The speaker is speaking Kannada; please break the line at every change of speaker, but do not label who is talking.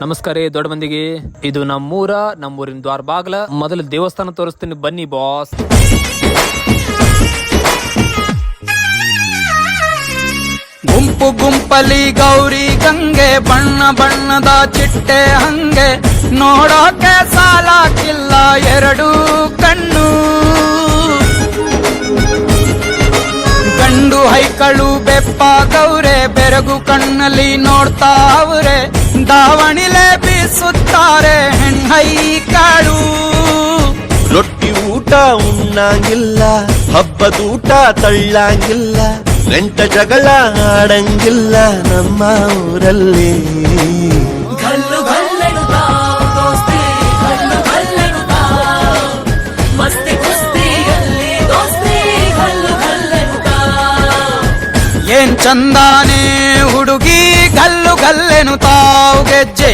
ನಮಸ್ಕಾರ ರೀ ದೊಡ್ಡ ಮಂದಿಗೆ. ಇದು ನಮ್ಮೂರಿನ ದ್ವಾರ ಬಾಗ್ಲ. ಮೊದಲು ದೇವಸ್ಥಾನ ತೋರಿಸ್ತೀನಿ ಬನ್ನಿ ಬಾಸ್.
ಗುಂಪು ಗುಂಪಲಿ ಗೌರಿ ಗಂಗೆ, ಬಣ್ಣ ಬಣ್ಣದ ಚಿಟ್ಟೆ ಹಂಗೆ, ನೋಡೋಕೆ ಸಾಲಾಕಿಲ್ಲ ಎರಡು ಕಣ್ಣು. ಗಂಡು ಹೈಕಳು ಬೆಪ್ಪ ಗೌರೆ, ಬೆರಗು ಕಣ್ಣಲ್ಲಿ ನೋಡ್ತಾವ್ರೆ, ದಾವಣಿಲೆ ಬೀಸುತ್ತಾರೆ ಹೆಣ್ಹೈಕಳು.
ರೊಟ್ಟಿ ಊಟ ಉಣ್ಣಂಗಿಲ್ಲ, ಹಬ್ಬದೂಟ ತಳ್ಳಂಗಿಲ್ಲ, ನೆಂಟ ಜಗಳ ಆಡಂಗಿಲ್ಲ ನಮ್ಮ ಊರಲ್ಲಿ.
ಗಲ್ಲು ಗಲ್ಲೆನುತ್ತಾ ದೋಸ್ತಿ, ಗಲ್ಲು ಗಲ್ಲೆನುತ್ತಾ ಮಸ್ತಿ ಕುಸ್ತಿಯಲ್ಲಿ ದೋಸ್ತಿ, ಗಲ್ಲು ಗಲ್ಲೆನುತ್ತಾ.
ಏನ್ ಚಂದಾನೆ ಹುಡುಗಿ ಗಲ್ಲು ಗಲ್ಲೆನು ತಾವು ಗೆಜ್ಜೆ.